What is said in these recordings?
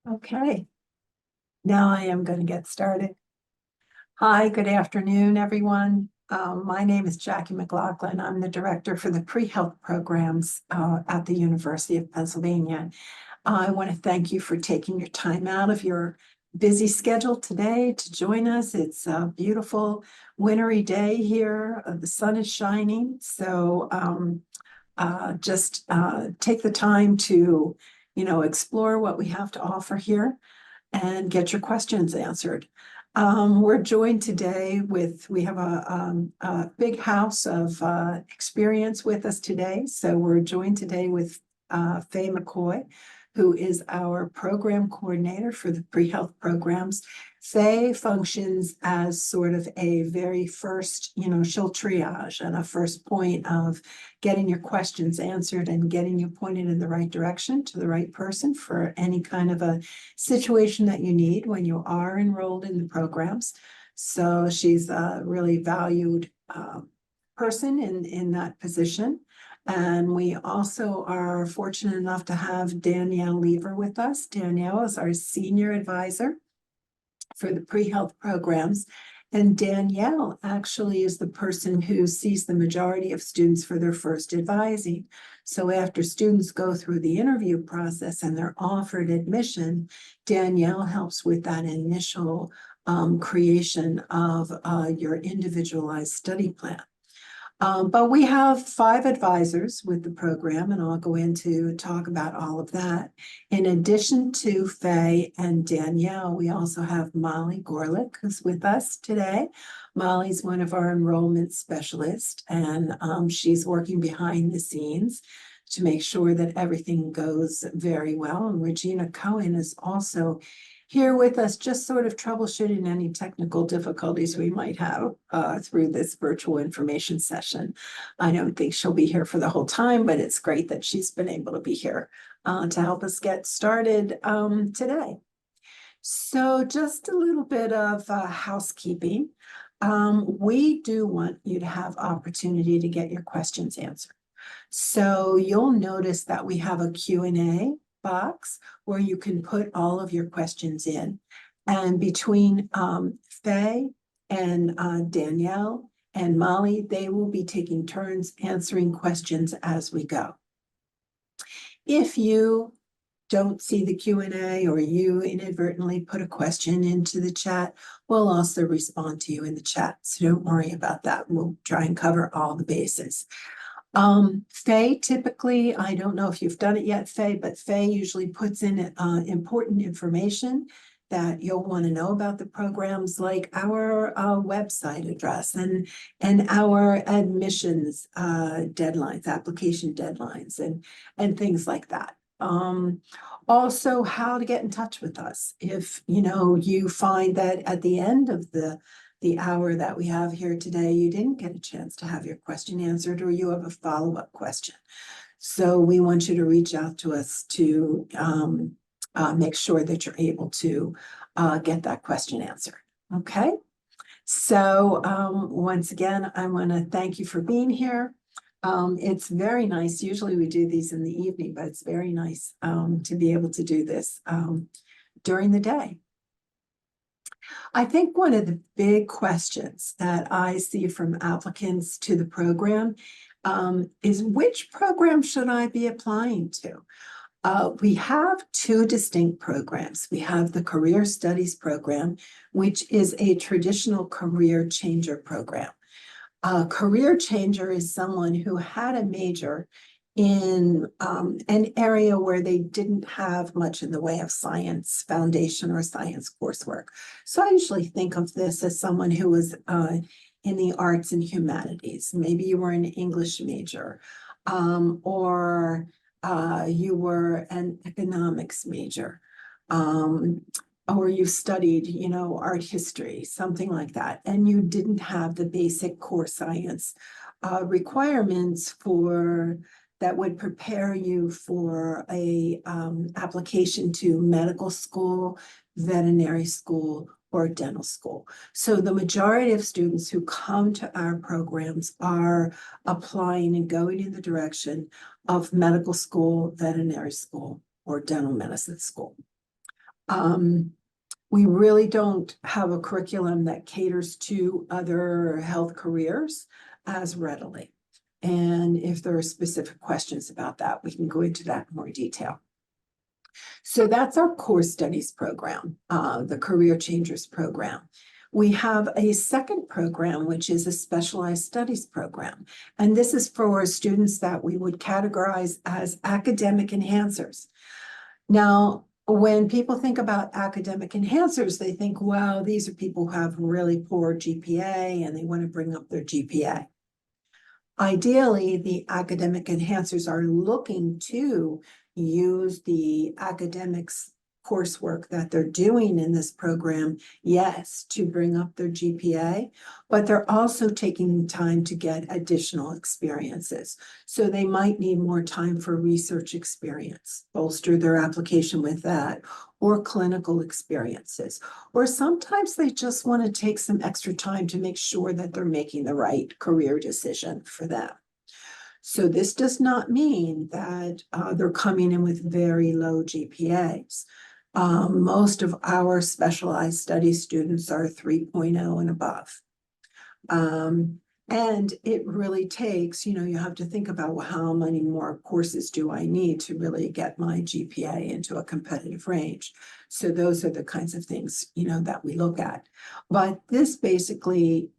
Okay, now I am going to get started. Hi, good afternoon, everyone. My name is Jackie McLaughlin. I'm the director for the pre-health programs at the University of Pennsylvania. I want to thank you for taking your time out of your busy schedule today to join us. It's a beautiful wintry day here. The sun is shining, so just take the time to, explore what we have to offer here and get your questions answered. We're joined today we have a big house of experience with us today. So we're joined today with Faye McCoy, who is our program coordinator for the pre-health programs. Faye functions as sort of a very first, she'll triage and a first point of getting your questions answered and getting you pointed in the right direction to the right person for any kind of a situation that you need when you are enrolled in the programs. So she's a really valued person in that position. And we also are fortunate enough to have Danielle Lever with us. Danielle is our senior advisor for the pre-health programs. And Danielle actually is the person who sees the majority of students for their first advising. So after students go through the interview process and they're offered admission, Danielle helps with that initial creation of your individualized study plan. But we have 5 advisors with the program, and I'll go into talk about all of that. In addition to Faye and Danielle, we also have Molly Gorlick, who's with us today. Molly's one of our enrollment specialists, and she's working behind the scenes to make sure that everything goes very well. And Regina Cohen is also here with us, just sort of troubleshooting any technical difficulties we might have through this virtual information session. I don't think she'll be here for the whole time, but it's great that she's been able to be here to help us get started today. So just a little bit of housekeeping. We do want you to have opportunity to get your questions answered. So you'll notice that we have a Q&A box where you can put all of your questions in. And between Faye and Danielle and Molly, they will be taking turns answering questions as we go. If you don't see the Q&A or you inadvertently put a question into the chat, we'll also respond to you in the chat. So don't worry about that. We'll try and cover all the bases. Faye, typically, I don't know if you've done it yet, Faye, but Faye usually puts in important information that you'll want to know about the programs, like our website address and our admissions deadlines, application deadlines, and things like that. Also, how to get in touch with us if you find that at the end of the hour that we have here today, you didn't get a chance to have your question answered, or you have a follow-up question. So we want you to reach out to us to make sure that you're able to get that question answered. Okay. So once again, I want to thank you for being here. It's very nice. Usually we do these in the evening, but it's very nice to be able to do this during the day. I think one of the big questions that I see from applicants to the program is, which program should I be applying to? We have 2 distinct programs. We have the Career Studies program, which is a traditional career changer program. A career changer is someone who had a major in an area where they didn't have much in the way of science foundation or science coursework. So I usually think of this as someone who was in the arts and humanities. Maybe you were an English major, or you were an economics major, or you studied, art history, something like that, and you didn't have the basic core science requirements that would prepare you for a application to medical school, veterinary school, or dental school. So the majority of students who come to our programs are applying and going in the direction of medical school, veterinary school, or dental medicine school. We really don't have a curriculum that caters to other health careers as readily. And if there are specific questions about that, we can go into that in more detail. So that's our core studies program, the Career Changers program. We have a second program, which is a specialized studies program. And this is for students that we would categorize as academic enhancers. Now, when people think about academic enhancers, they think, well, these are people who have really poor GPA and they want to bring up their GPA. Ideally, the academic enhancers are looking to use the academics coursework that they're doing in this program, yes, to bring up their GPA, but they're also taking the time to get additional experiences. So they might need more time for research experience, bolster their application with that, or clinical experiences. Or sometimes they just want to take some extra time to make sure that they're making the right career decision for them. So this does not mean that they're coming in with very low GPAs. Most of our specialized studies students are 3.0 and above. And it really takes, you have to think about, well, how many more courses do I need to really get my GPA into a competitive range? So those are the kinds of things, that we look at. But this basically,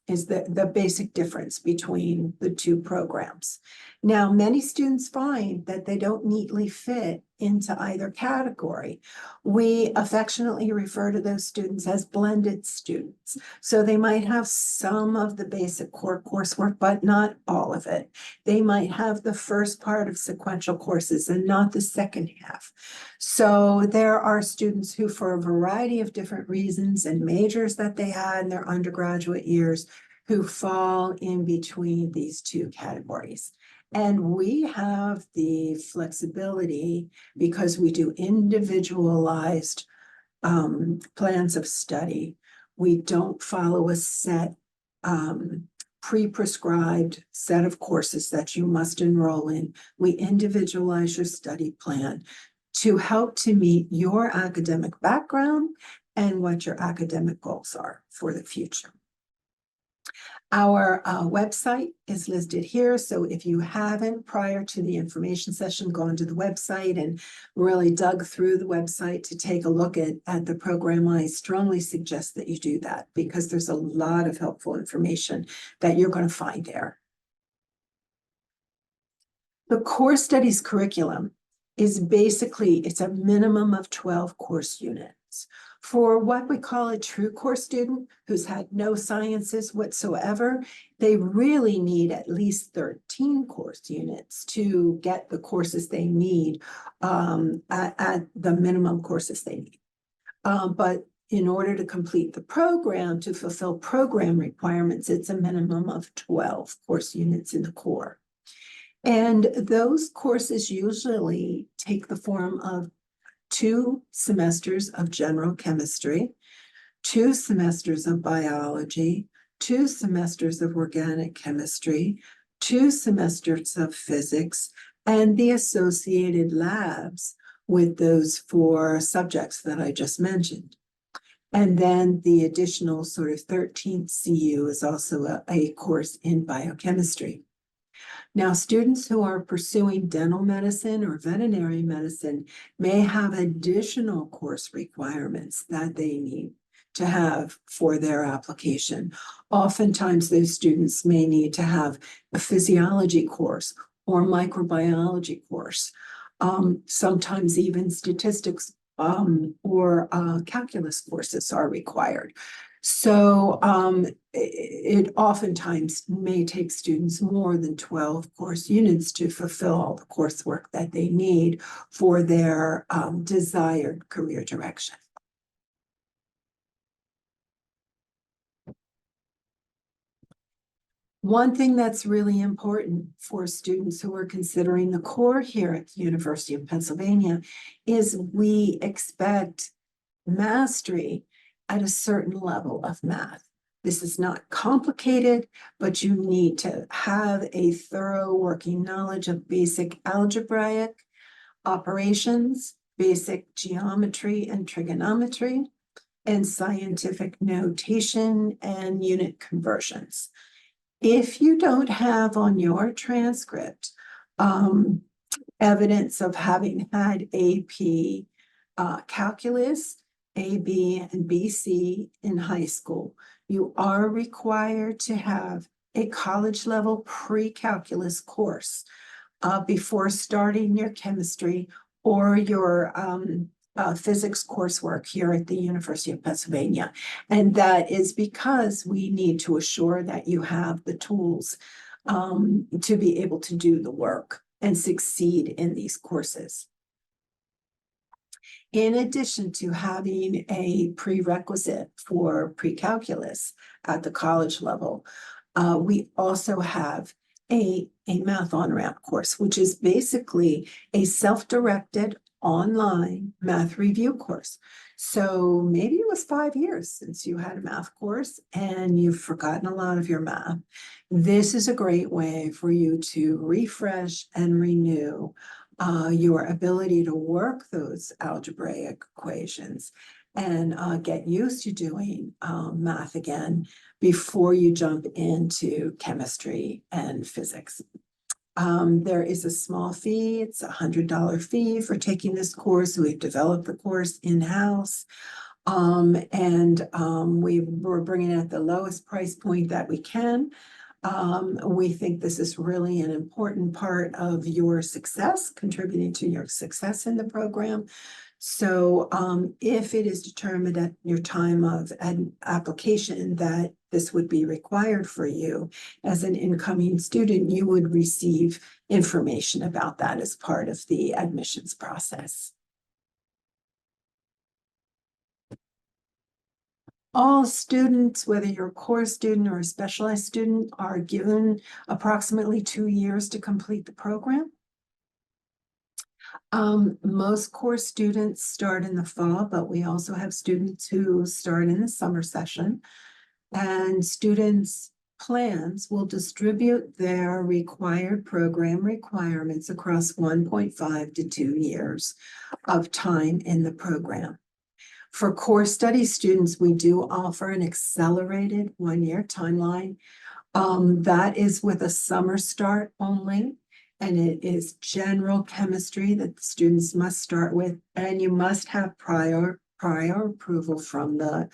is the basic difference between the two programs. Now, many students find that they don't neatly fit into either category. We affectionately refer to those students as blended students. So they might have some of the basic core coursework, but not all of it. They might have the first part of sequential courses and not the second half. So there are students who, for a variety of different reasons and majors that they had in their undergraduate years, who fall in between these two categories. And we have the flexibility because we do individualized plans of study. We don't follow a set pre-prescribed set of courses that you must enroll in. We individualize your study plan to help to meet your academic background and what your academic goals are for the future. Our website is listed here. So if you haven't, prior to the information session, gone to the website and really dug through the website to take a look at the program, I strongly suggest that you do that because there's a lot of helpful information that you're going to find there. The core studies curriculum is basically, it's a minimum of 12 course units. For what we call a true core student who's had no sciences whatsoever, they really need at least 13 course units to get the courses they need at the minimum courses they need. But in order to complete the program, to fulfill program requirements, it's a minimum of 12 course units in the core. And those courses usually take the form of 2 semesters of general chemistry, 2 semesters of biology, 2 semesters of organic chemistry, 2 semesters of physics, and the associated labs with those 4 subjects that I just mentioned. And then the additional sort of 13th CU is also a course in biochemistry. Now, students who are pursuing dental medicine or veterinary medicine may have additional course requirements that they need to have for their application. Oftentimes, those students may need to have a physiology course or microbiology course, sometimes even statistics or calculus courses are required. So it oftentimes may take students more than 12 course units to fulfill all the coursework that they need for their desired career direction. One thing that's really important for students who are considering the core here at the University of Pennsylvania is we expect mastery at a certain level of math. This is not complicated, but you need to have a thorough working knowledge of basic algebraic operations, basic geometry and trigonometry, and scientific notation and unit conversions. If you don't have on your transcript evidence of having had AP calculus, AB and BC in high school, you are required to have a college level pre-calculus course before starting your chemistry or your physics coursework here at the University of Pennsylvania. And that is because we need to assure that you have the tools to be able to do the work and succeed in these courses. In addition to having a prerequisite for pre-calculus at the college level, we also have a math on-ramp course, which is basically a self-directed online math review course. So maybe it was 5 years since you had a math course and you've forgotten a lot of your math. This is a great way for you to refresh and renew your ability to work those algebraic equations and get used to doing math again before you jump into chemistry and physics. There is a small fee. It's a $100 fee for taking this course. We've developed the course in-house. We're bringing it at the lowest price point that we can. We think this is really an important part of your success, contributing to your success in the program. So if it is determined at your time of application that this would be required for you as an incoming student, you would receive information about that as part of the admissions process. All students, whether you're a core student or a specialized student, are given approximately 2 years to complete the program. Most core students start in the fall, but we also have students who start in the summer session. And students' plans will distribute their required program requirements across 1.5 to 2 years of time in the program. For core study students, we do offer an accelerated 1-year timeline. That is with a summer start only, and it is general chemistry that the students must start with, and you must have prior approval from the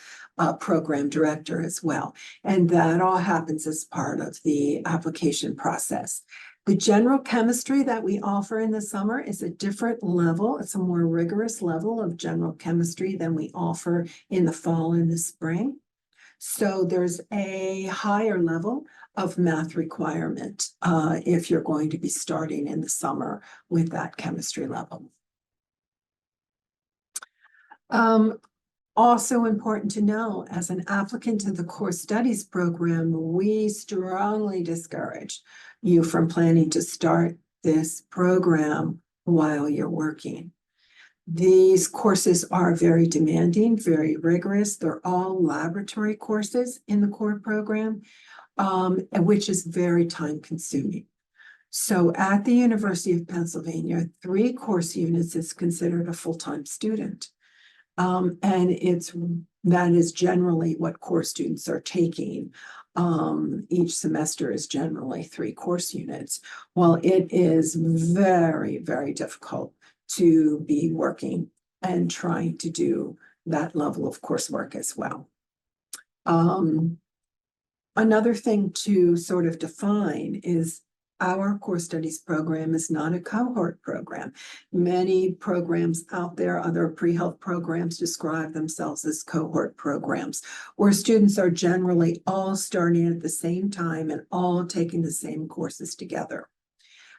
program director as well. And that all happens as part of the application process. The general chemistry that we offer in the summer is a different level. It's a more rigorous level of general chemistry than we offer in the fall and the spring. So there's a higher level of math requirement if you're going to be starting in the summer with that chemistry level. Also important to know, as an applicant to the core studies program, we strongly discourage you from planning to start this program while you're working. These courses are very demanding, very rigorous. They're all laboratory courses in the core program, which is very time consuming. So at the University of Pennsylvania, 3 course units is considered a full-time student. And that is generally what core students are taking. Each semester is generally 3 course units. Well, it is very, very difficult to be working and trying to do that level of coursework as well. Another thing to sort of define is our core studies program is not a cohort program. Many programs out there, other pre-health programs, describe themselves as cohort programs, where students are generally all starting at the same time and all taking the same courses together.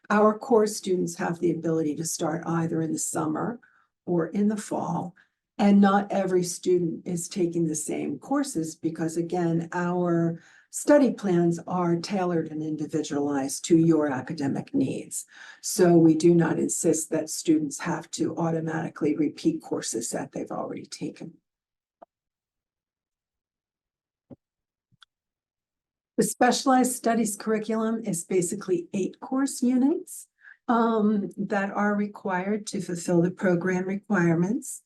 Our core students have the ability to start either in the summer or in the fall, and not every student is taking the same courses because, again, our study plans are tailored and individualized to your academic needs. So we do not insist that students have to automatically repeat courses that they've already taken. The specialized studies curriculum is basically 8 course units. that are required to fulfill the program requirements.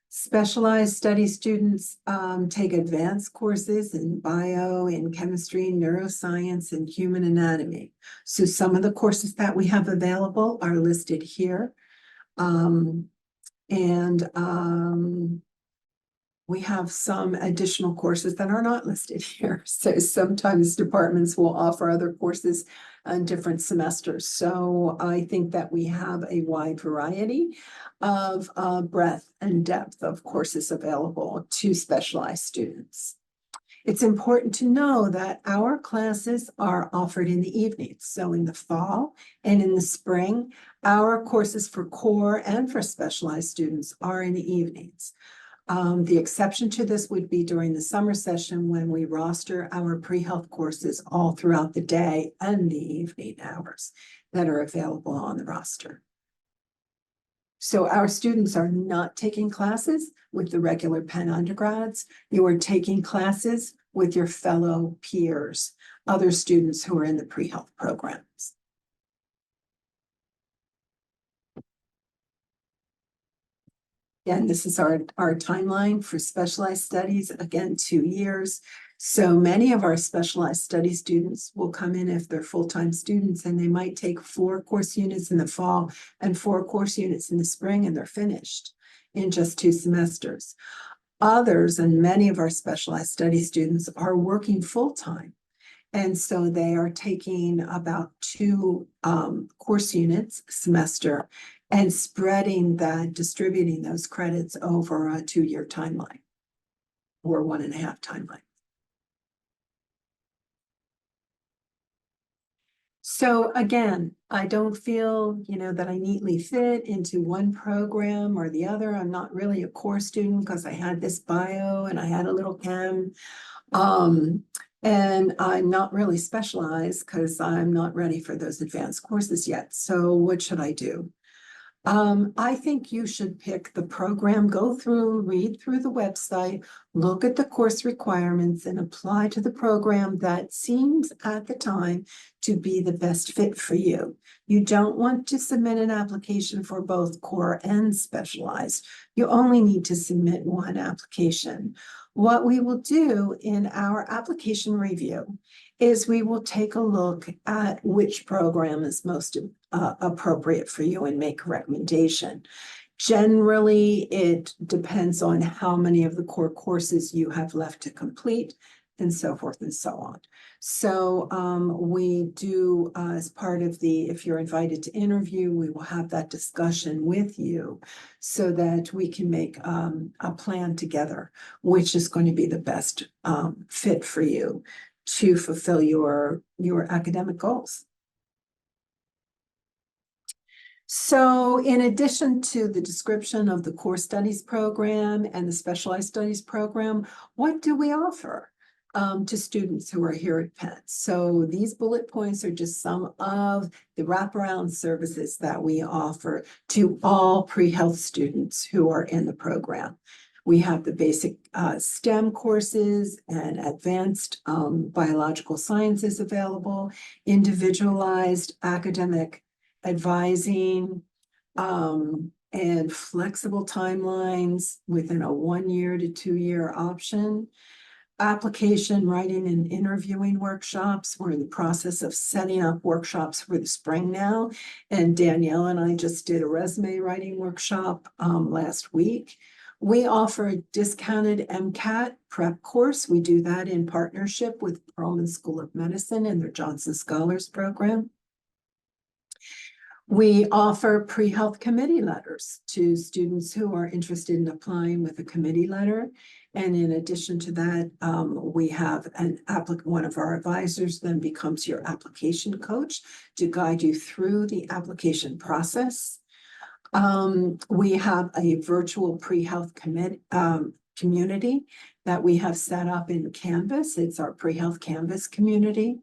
Specialized study students take advanced courses in bio, in chemistry, neuroscience, and human anatomy. So some of the courses that we have available are listed here. We have some additional courses that are not listed here. So sometimes departments will offer other courses on different semesters. So I think that we have a wide variety of breadth and depth of courses available to specialized students. It's important to know that our classes are offered in the evenings. So in the fall and in the spring, our courses for core and for specialized students are in the evenings. The exception to this would be during the summer session when we roster our pre-health courses all throughout the day and the evening hours that are available on the roster. So our students are not taking classes with the regular Penn undergrads. You are taking classes with your fellow peers, other students who are in the pre-health programs. And this is our timeline for specialized studies, again, 2 years. So many of our specialized study students will come in if they're full-time students, and they might take 4 course units in the fall and 4 course units in the spring, and they're finished in just 2 semesters. Others, and many of our specialized study students, are working full-time. And so they are taking about 2 course units a semester and distributing those credits over a 2-year timeline or 1.5 timeline. So again, I don't feel, that I neatly fit into one program or the other. I'm not really a core student because I had this bio and I had a little chem. And I'm not really specialized because I'm not ready for those advanced courses yet. So what should I do? I think you should pick the program, read through the website, look at the course requirements, and apply to the program that seems at the time to be the best fit for you. You don't want to submit an application for both core and specialized. You only need to submit one application. What we will do in our application review is we will take a look at which program is most appropriate for you and make a recommendation. Generally, it depends on how many of the core courses you have left to complete, and so forth and so on. So we do, as part of if you're invited to interview, we will have that discussion with you so that we can make a plan together, which is going to be the best fit for you to fulfill your academic goals. So in addition to the description of the core studies program and the specialized studies program, what do we offer to students who are here at Penn? So these bullet points are just some of the wraparound services that we offer to all pre-health students who are in the program. We have the basic STEM courses and advanced biological sciences available, individualized academic advising, and flexible timelines within a 1-year to 2-year option. Application writing and interviewing workshops. We're in the process of setting up workshops for the spring now. And Danielle and I just did a resume writing workshop last week. We offer a discounted MCAT prep course. We do that in partnership with Perelman School of Medicine and their Johnson Scholars Program. We offer pre-health committee letters to students who are interested in applying with a committee letter. And in addition to that, we have one of our advisors then becomes your application coach to guide you through the application process. We have a virtual pre-health community that we have set up in Canvas. It's our pre-health Canvas community.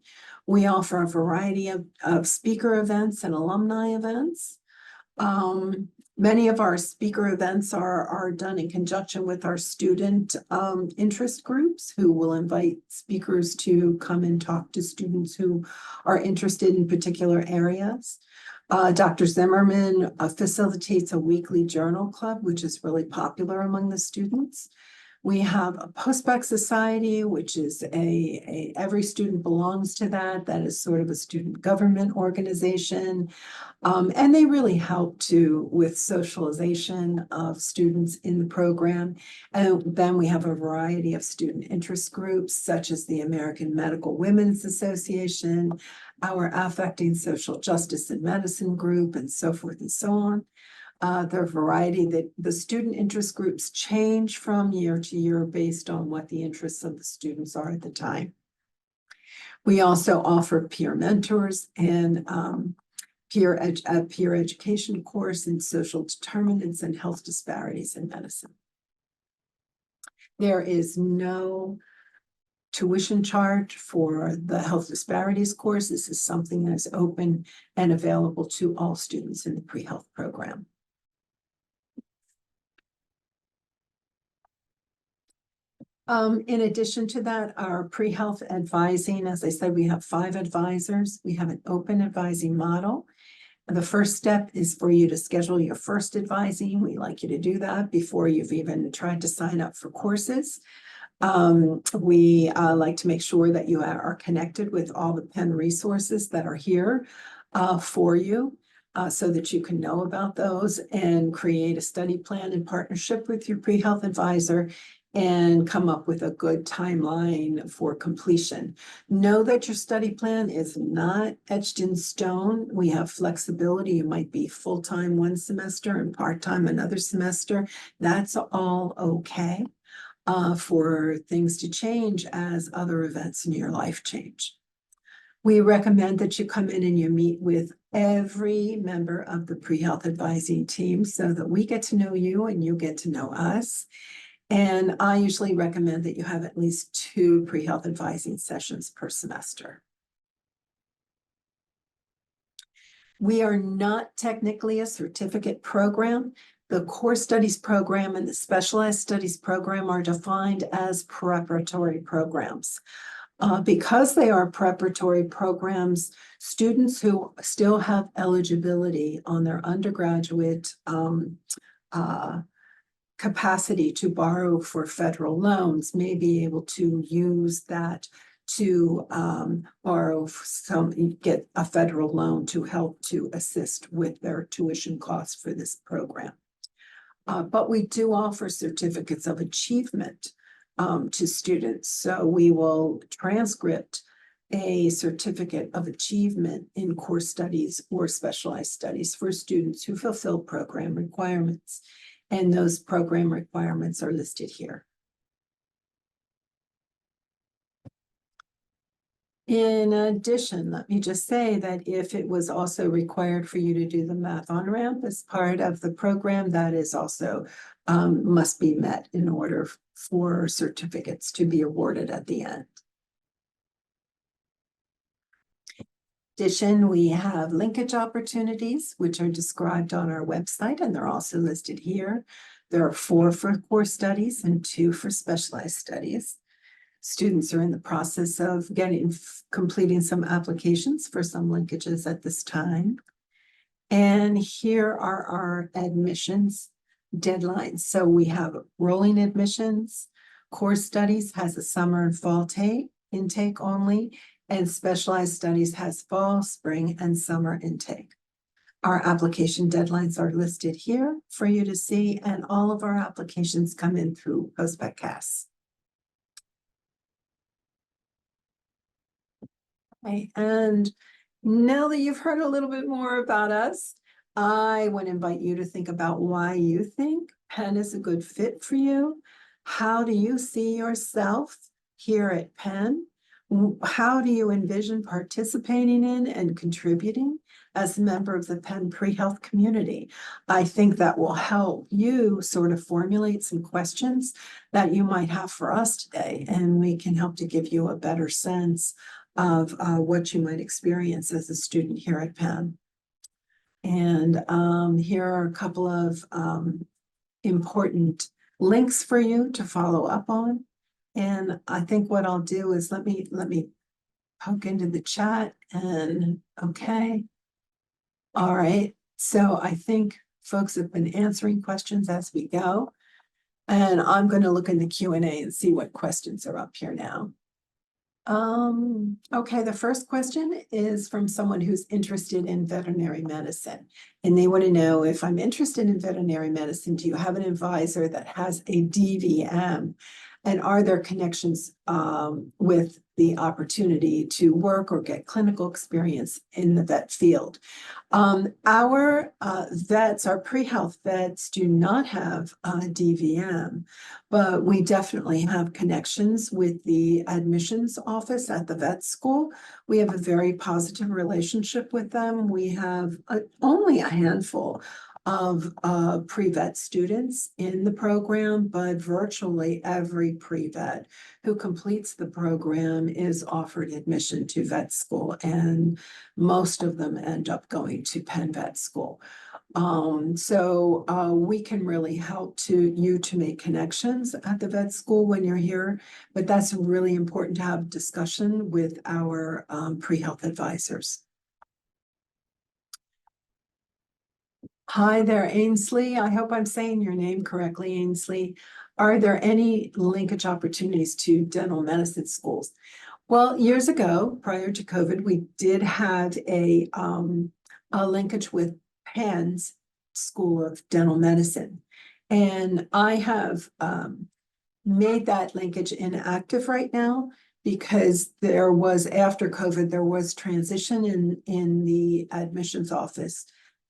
We offer a variety of speaker events and alumni events. Many of our speaker events are done in conjunction with our student interest groups, who will invite speakers to come and talk to students who are interested in particular areas. Dr. Zimmerman facilitates a weekly journal club, which is really popular among the students. We have a Post-Bac Society, which is every student belongs to that. That is sort of a student government organization. And they really help with socialization of students in the program. And then we have a variety of student interest groups, such as the American Medical Women's Association, our Affecting Social Justice and Medicine group, and so forth and so on. There are a variety that the student interest groups change from year to year based on what the interests of the students are at the time. We also offer peer mentors and peer education course in social determinants and health disparities in medicine. There is no tuition charge for the health disparities course. This is something that's open and available to all students in the pre-health program. In addition to that, our pre-health advising, as I said, we have 5 advisors. We have an open advising model. The first step is for you to schedule your first advising. We like you to do that before you've even tried to sign up for courses. We like to make sure that you are connected with all the Penn resources that are here for you so that you can know about those and create a study plan in partnership with your pre-health advisor and come up with a good timeline for completion. Know that your study plan is not etched in stone. We have flexibility. You might be full-time one semester and part-time another semester. That's all okay for things to change as other events in your life change. We recommend that you come in and you meet with every member of the pre-health advising team so that we get to know you and you get to know us. And I usually recommend that you have at least 2 pre-health advising sessions per semester. We are not technically a certificate program. The core studies program and the specialized studies program are defined as preparatory programs. Because they are preparatory programs, students who still have eligibility on their undergraduate capacity to borrow for federal loans may be able to use that to borrow get a federal loan to help to assist with their tuition costs for this program. But we do offer certificates of achievement to students. So we will transcript a certificate of achievement in core studies or specialized studies for students who fulfill program requirements. And those program requirements are listed here. In addition, let me just say that if it was also required for you to do the math on-ramp as part of the program, that is also must be met in order for certificates to be awarded at the end. In addition, we have linkage opportunities, which are described on our website, and they're also listed here. There are 4 for core studies and 2 for specialized studies. Students are in the process of completing some applications for some linkages at this time. And here are our admissions deadlines. So we have rolling admissions. Core studies has a summer and fall intake only, and specialized studies has fall, spring, and summer intake. Our application deadlines are listed here for you to see, and all of our applications come in through Post-Baccalaureate. Okay, and now that you've heard a little bit more about us, I want to invite you to think about why you think Penn is a good fit for you. How do you see yourself here at Penn? How do you envision participating in and contributing as a member of the Penn pre-health community? I think that will help you sort of formulate some questions that you might have for us today, and we can help to give you a better sense of what you might experience as a student here at Penn. And here are a couple of important links for you to follow up on. And I think what I'll do is let me poke into the chat and okay. All right, so I think folks have been answering questions as we go. And I'm going to look in the Q&A and see what questions are up here now. Okay, the first question is from someone who's interested in veterinary medicine. And they want to know, if I'm interested in veterinary medicine, do you have an advisor that has a DVM? And are there connections with the opportunity to work or get clinical experience in the vet field? Our vets, our pre-health vets, do not have a DVM, but we definitely have connections with the admissions office at the vet school. We have a very positive relationship with them. We have only a handful of pre-vet students in the program, but virtually every pre-vet who completes the program is offered admission to vet school, and most of them end up going to Penn Vet School. So we can really help you to make connections at the vet school when you're here, but that's really important to have discussion with our pre-health advisors. Hi there, Ainsley. I hope I'm saying your name correctly, Ainsley. Are there any linkage opportunities to dental medicine schools? Well, years ago, prior to COVID, we did have a linkage with Penn's School of Dental Medicine. And I have made that linkage inactive right now because there was, after COVID, there was transition in the admissions office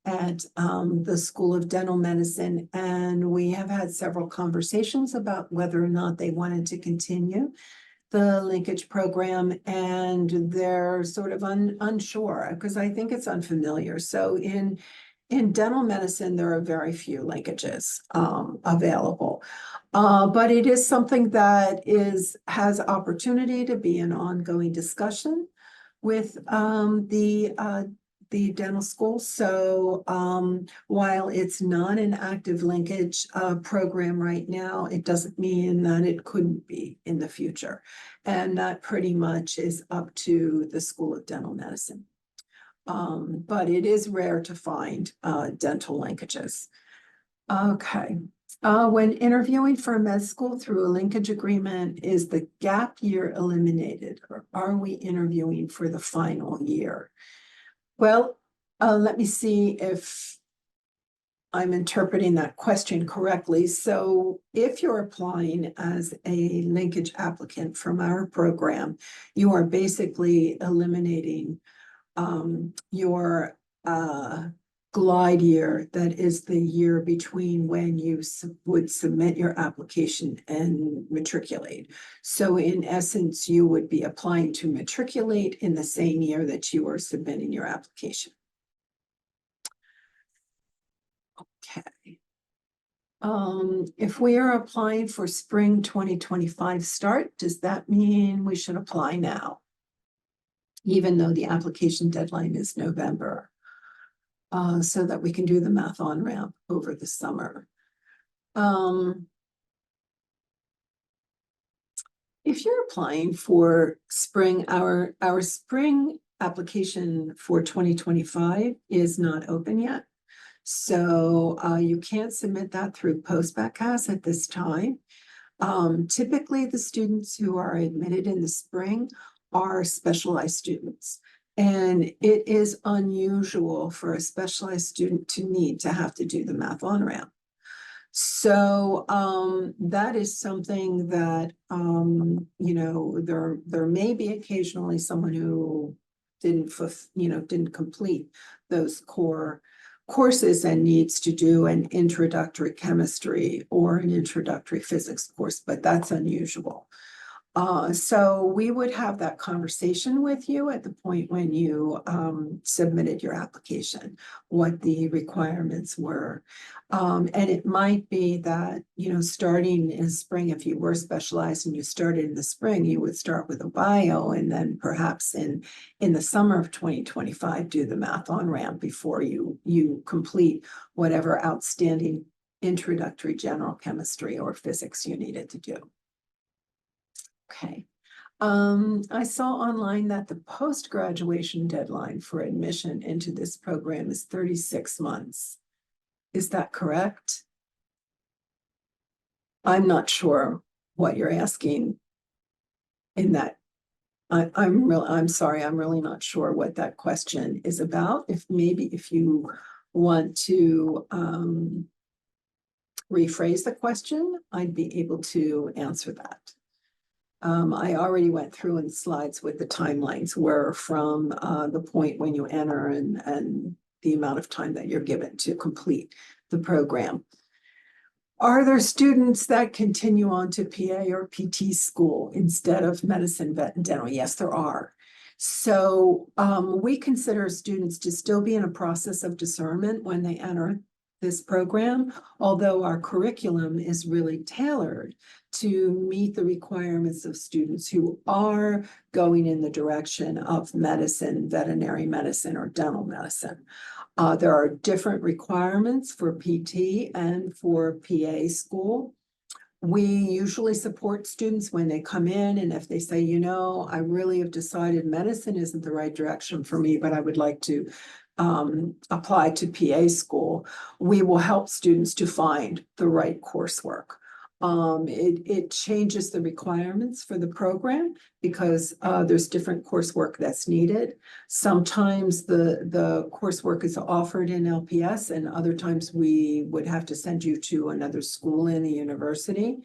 at the School of Dental Medicine. And we have had several conversations about whether or not they wanted to continue the linkage program, and they're sort of unsure because I think it's unfamiliar. So in dental medicine, there are very few linkages available. But it is something that has opportunity to be an ongoing discussion with the dental school. So while it's not an active linkage program right now, it doesn't mean that it couldn't be in the future. And that pretty much is up to the School of Dental Medicine. But it is rare to find dental linkages. Okay. When interviewing for med school through a linkage agreement, is the gap year eliminated, or are we interviewing for the final year? Well, let me see if I'm interpreting that question correctly. So if you're applying as a linkage applicant from our program, you are basically eliminating your glide year, that is the year between when you would submit your application and matriculate. So in essence, you would be applying to matriculate in the same year that you are submitting your application. Okay. If we are applying for spring 2025 start, does that mean we should apply now, even though the application deadline is November? So that we can do the math on-ramp over the summer. If you're applying for spring, our spring application for 2025 is not open yet. So you can't submit that through Post-Baccalaureate at this time. Typically, the students who are admitted in the spring are specialized students. And it is unusual for a specialized student to need to have to do the math on-ramp. So that is something that, you know, there may be occasionally someone who didn't complete those core courses and needs to do an introductory chemistry or an introductory physics course, but that's unusual. So we would have that conversation with you at the point when you submitted your application, what the requirements were. And it might be that, you know, starting in spring, if you were specialized and you started in the spring, you would start with a bio, and then perhaps in the summer of 2025, do the math on-ramp before you complete whatever outstanding introductory general chemistry or physics you needed to do. Okay. I saw online that the post-graduation deadline for admission into this program is 36 months. Is that correct? I'm not sure what you're asking in that. I'm sorry, I'm really not sure what that question is about. If you want to rephrase the question, I'd be able to answer that. I already went through in slides what the timelines were from the point when you enter and the amount of time that you're given to complete the program. Are there students that continue on to PA or PT school instead of medicine, vet, and dental? Yes, there are. So we consider students to still be in a process of discernment when they enter this program, although our curriculum is really tailored to meet the requirements of students who are going in the direction of medicine, veterinary medicine, or dental medicine. There are different requirements for PT and for PA school. We usually support students when they come in, and if they say, you know, I really have decided medicine isn't the right direction for me, but I would like to apply to PA school, we will help students to find the right coursework. It changes the requirements for the program because there's different coursework that's needed. Sometimes the coursework is offered in LPS, and other times we would have to send you to another school in a university.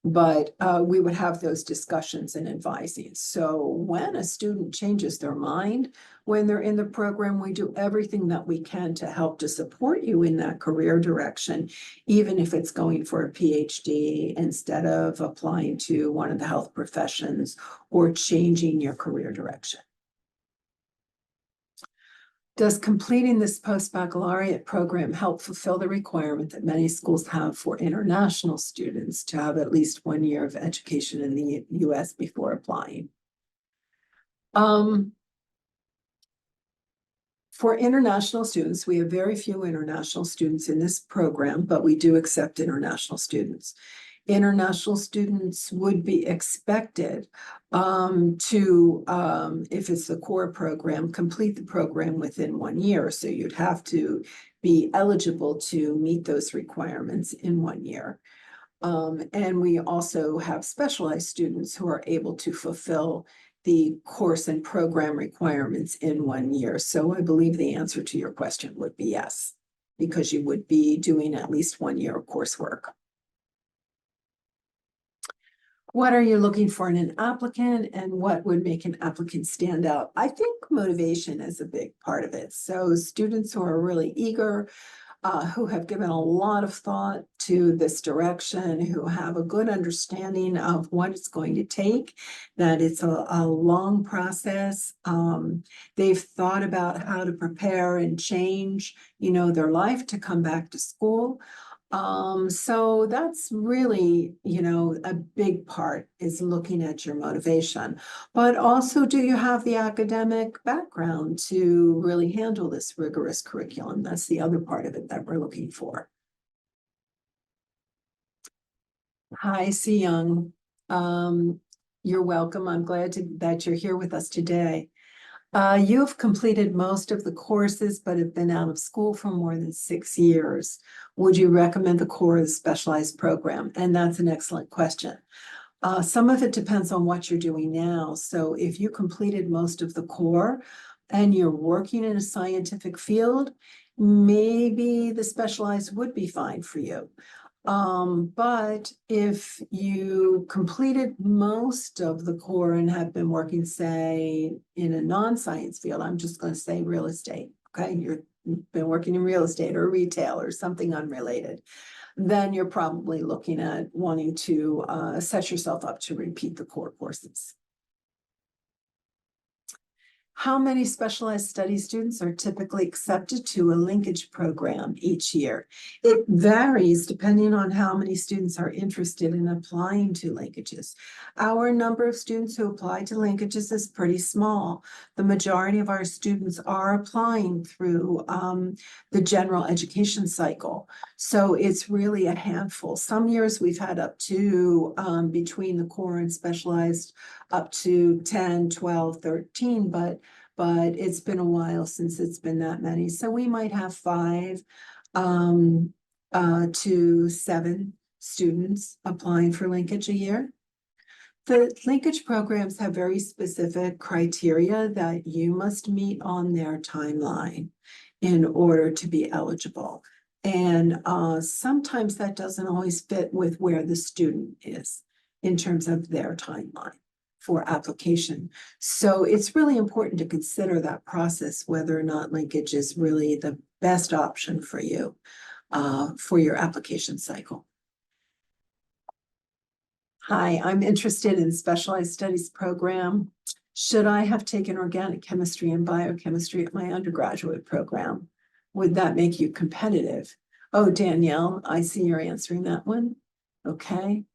But we would have those discussions and advising. So when a student changes their mind, when they're in the program, we do everything that we can to help to support you in that career direction, even if it's going for a PhD instead of applying to one of the health professions or changing your career direction. Does completing this post-baccalaureate program help fulfill the requirement that many schools have for international students to have at least 1 year of education in the US before applying? For international students, we have very few international students in this program, but we do accept international students. International students would be expected if it's the core program, complete the program within 1 year. So you'd have to be eligible to meet those requirements in 1 year. And we also have specialized students who are able to fulfill the course and program requirements in 1 year. So I believe the answer to your question would be yes, because you would be doing at least 1 year of coursework. What are you looking for in an applicant, and what would make an applicant stand out? I think motivation is a big part of it. So students who are really eager, who have given a lot of thought to this direction, who have a good understanding of what it's going to take, that it's a long process. They've thought about how to prepare and change, their life to come back to school. So that's really, a big part is looking at your motivation, but also, do you have the academic background to really handle this rigorous curriculum? That's the other part of it that we're looking for. Hi, Si Young. You're welcome. I'm glad that you're here with us today. You've completed most of the courses, but have been out of school for more than 6 years. Would you recommend the core of the specialized program? And that's an excellent question. Some of it depends on what you're doing now. So if you completed most of the core and you're working in a scientific field, maybe the specialized would be fine for you. But if you completed most of the core and have been working, say, in a non-science field, I'm just going to say real estate, okay? You've been working in real estate or retail or something unrelated, then you're probably looking at wanting to set yourself up to repeat the core courses. How many specialized study students are typically accepted to a linkage program each year? It varies depending on how many students are interested in applying to linkages. Our number of students who apply to linkages is pretty small. The majority of our students are applying through the general education cycle. So it's really a handful. Some years we've had up to, between the core and specialized, up to 10, 12, 13, but it's been a while since it's been that many. So we might have 5 to 7 students applying for linkage a year. The linkage programs have very specific criteria that you must meet on their timeline in order to be eligible. And sometimes that doesn't always fit with where the student is in terms of their timeline for application. So it's really important to consider that process, whether or not linkage is really the best option for you for your application cycle. Hi, I'm interested in specialized studies program. Should I have taken organic chemistry and biochemistry at my undergraduate program? Would that make you competitive? Oh, Danielle, I see you're answering that one. Okay.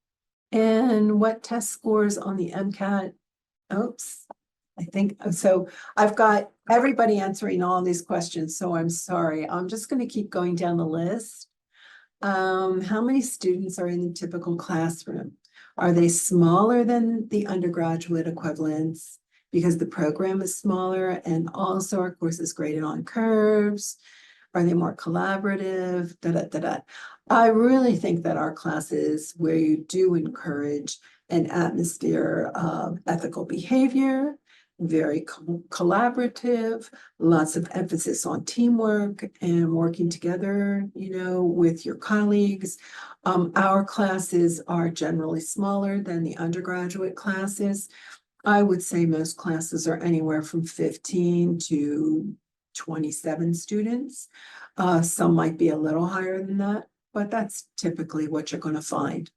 And what test scores on the MCAT? Oops, I think so. I've got everybody answering all these questions, so I'm sorry. I'm just going to keep going down the list. How many students are in the typical classroom? Are they smaller than the undergraduate equivalents because the program is smaller and also our course is graded on curves? Are they more collaborative? I really think that our classes where you do encourage an atmosphere of ethical behavior, very collaborative, lots of emphasis on teamwork and working together, with your colleagues. Our classes are generally smaller than the undergraduate classes. I would say most classes are anywhere from 15 to 27 students. Some might be a little higher than that, but that's typically what you're going to find.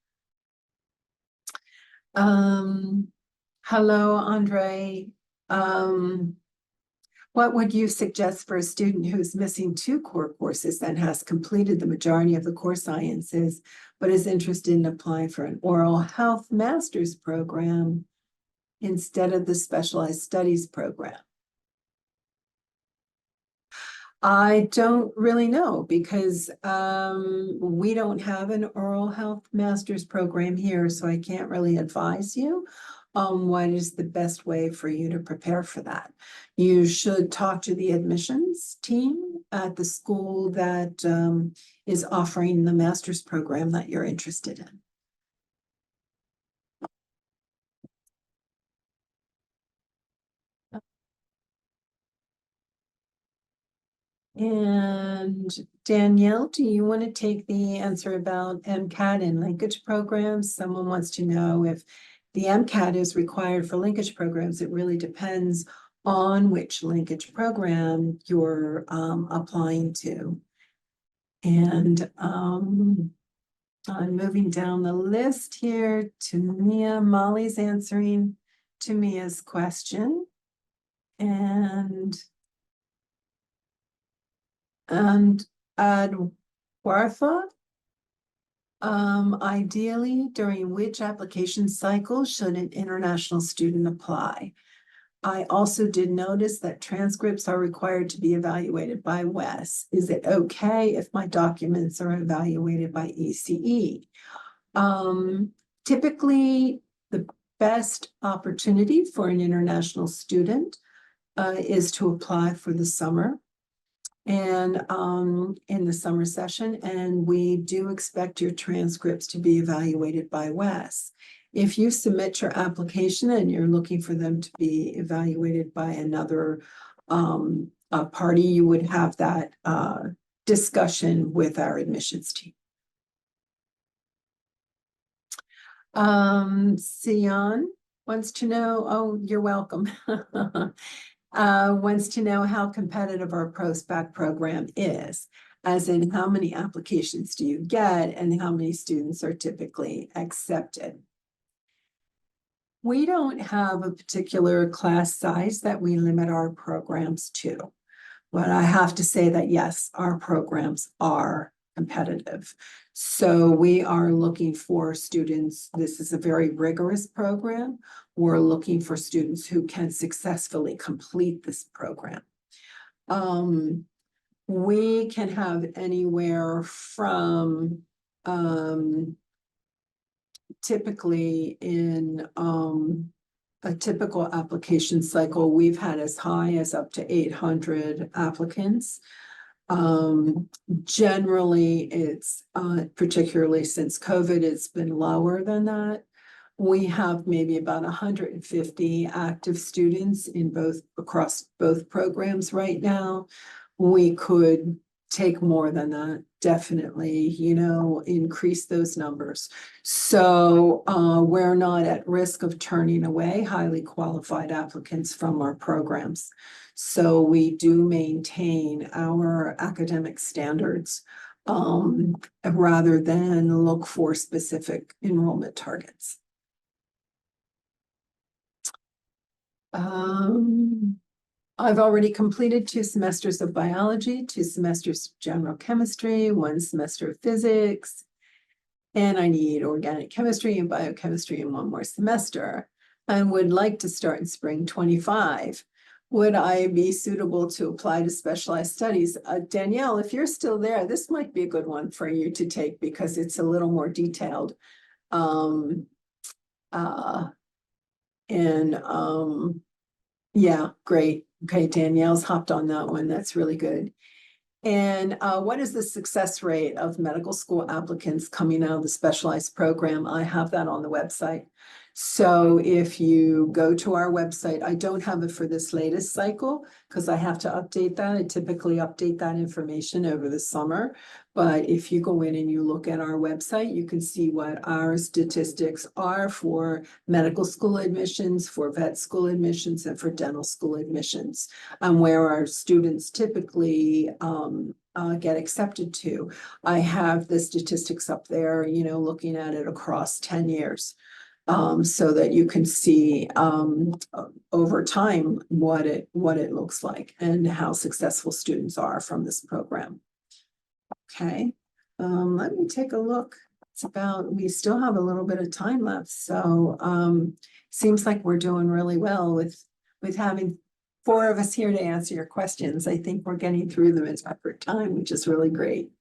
Hello, Andre. What would you suggest for a student who's missing 2 core courses and has completed the majority of the core sciences, but is interested in applying for an oral health master's program instead of the specialized studies program? I don't really know because we don't have an oral health master's program here, so I can't really advise you on what is the best way for you to prepare for that. You should talk to the admissions team at the school that is offering the master's program that you're interested in. And Danielle, do you want to take the answer about MCAT and linkage programs? Someone wants to know if the MCAT is required for linkage programs. It really depends on which linkage program you're applying to. And I'm moving down the list here to Mia. Molly's answering to Mia's question. And Wartha, ideally, during which application cycle should an international student apply? I also did notice that transcripts are required to be evaluated by WES. Is it okay if my documents are evaluated by ECE? Typically, the best opportunity for an international student is to apply for the summer and in the summer session, and we do expect your transcripts to be evaluated by WES. If you submit your application and you're looking for them to be evaluated by another party, you would have that discussion with our admissions team. Sion wants to know, oh, you're welcome. Wants to know how competitive our post-bac program is, as in how many applications do you get and how many students are typically accepted. We don't have a particular class size that we limit our programs to. But I have to say that, yes, our programs are competitive. So we are looking for students. This is a very rigorous program. We're looking for students who can successfully complete this program. We can have anywhere from typically in a typical application cycle, we've had as high as up to 800 applicants. Generally, it's particularly since COVID, it's been lower than that. We have maybe about 150 active students in across both programs right now. We could take more than that, definitely, increase those numbers. So we're not at risk of turning away highly qualified applicants from our programs. So we do maintain our academic standards rather than look for specific enrollment targets. I've already completed 2 semesters of biology, 2 semesters of general chemistry, 1 semester of physics, and I need organic chemistry and biochemistry in 1 more semester, and would like to start in spring 25. Would I be suitable to apply to specialized studies? Danielle, if you're still there, this might be a good one for you to take because it's a little more detailed. Yeah, great. Okay, Danielle's hopped on that one. That's really good. And what is the success rate of medical school applicants coming out of the specialized program? I have that on the website. So if you go to our website, I don't have it for this latest cycle because I have to update that. I typically update that information over the summer. But if you go in and you look at our website, you can see what our statistics are for medical school admissions, for vet school admissions, and for dental school admissions, and where our students typically get accepted to. I have the statistics up there, looking at it across 10 years. So that you can see over time what it looks like and how successful students are from this program. Okay, let me take a look. We still have a little bit of time left, so seems like we're doing really well with having 4 of us here to answer your questions. I think we're getting through them in record time, which is really great.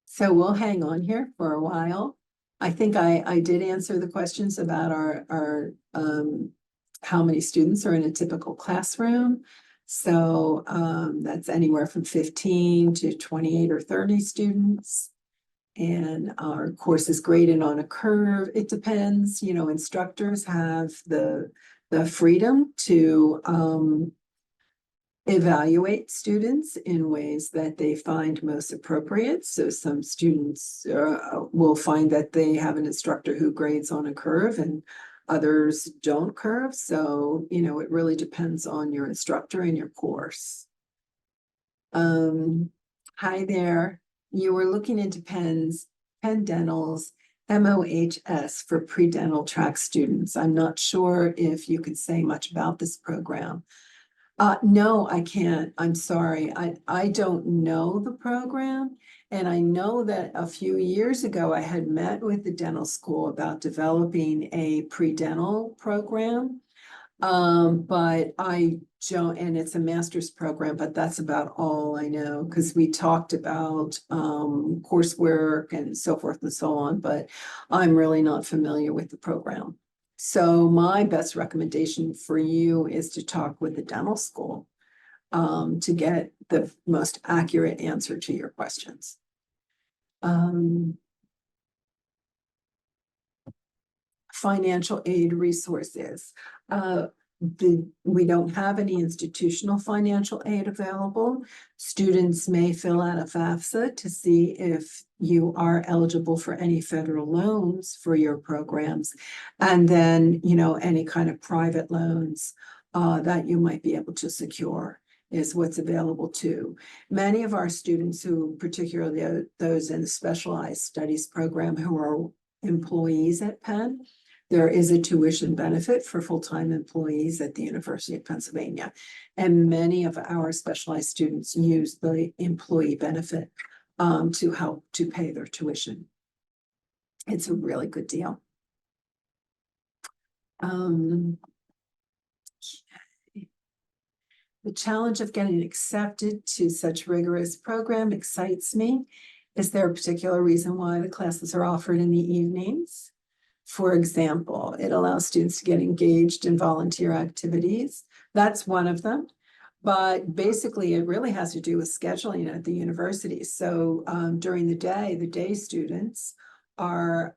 So we'll hang on here for a while. I think I did answer the questions about our how many students are in a typical classroom. So that's anywhere from 15 to 28 or 30 students. And our course is graded on a curve. It depends, instructors have the freedom to evaluate students in ways that they find most appropriate. So some students will find that they have an instructor who grades on a curve and others don't curve. So, it really depends on your instructor and your course. Hi there. You were looking into Penn Dental's MOHS for pre-dental track students. I'm not sure if you could say much about this program. No, I can't. I'm sorry. I don't know the program. And I know that a few years ago, I had met with the dental school about developing a pre-dental program. But I don't, and it's a master's program, but that's about all I know because we talked about coursework and so forth and so on, but I'm really not familiar with the program. So my best recommendation for you is to talk with the dental school to get the most accurate answer to your questions. Financial aid resources. We don't have any institutional financial aid available. Students may fill out a FAFSA to see if you are eligible for any federal loans for your programs. And then, any kind of private loans that you might be able to secure is what's available too. Many of our students who, particularly those in the specialized studies program who are employees at Penn, There is a tuition benefit for full-time employees at the University of Pennsylvania. And many of our specialized students use the employee benefit to help to pay their tuition. It's a really good deal. Okay. The challenge of getting accepted to such rigorous program excites me. Is there a particular reason why the classes are offered in the evenings? For example, it allows students to get engaged in volunteer activities. That's one of them. But basically, it really has to do with scheduling at the university. So during the day students are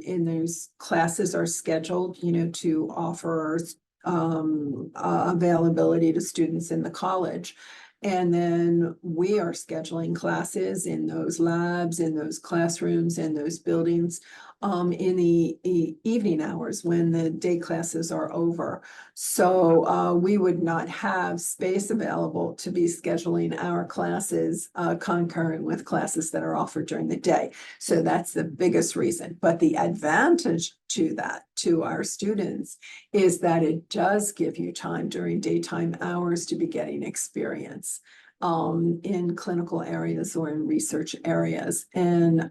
in those classes are scheduled, to offer availability to students in the college. And then we are scheduling classes in those labs, in those classrooms, in those buildings in the evening hours when the day classes are over. So we would not have space available to be scheduling our classes concurrent with classes that are offered during the day. So that's the biggest reason. But the advantage to that, to our students, is that it does give you time during daytime hours to be getting experience in clinical areas or in research areas, and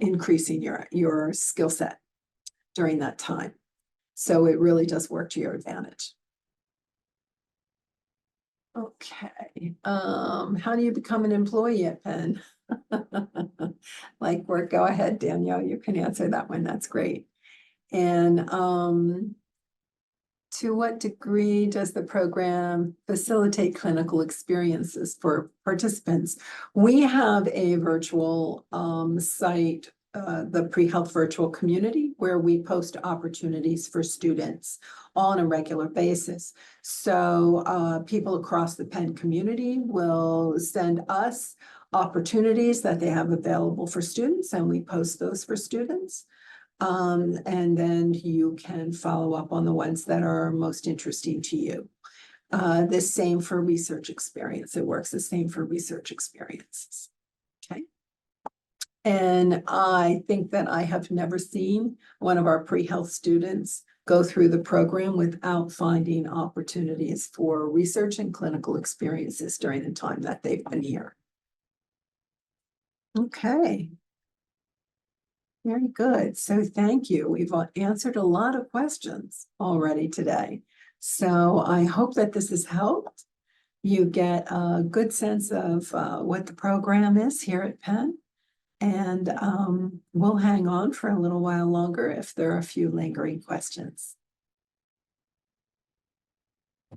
increasing your skill set during that time. So it really does work to your advantage. Okay, how do you become an employee at Penn? Like work, go ahead, Danielle, you can answer that one, that's great. And to what degree does the program facilitate clinical experiences for participants? We have a virtual site, the Pre-Health Virtual Community, where we post opportunities for students on a regular basis. So people across the Penn community will send us opportunities that they have available for students, and we post those for students. And then you can follow up on the ones that are most interesting to you. The same for research experience. It works the same for research experiences. Okay. And I think that I have never seen one of our pre-health students go through the program without finding opportunities for research and clinical experiences during the time that they've been here. Okay. Very good. So thank you. We've answered a lot of questions already today. So I hope that this has helped. You get a good sense of what the program is here at Penn. And we'll hang on for a little while longer if there are a few lingering questions.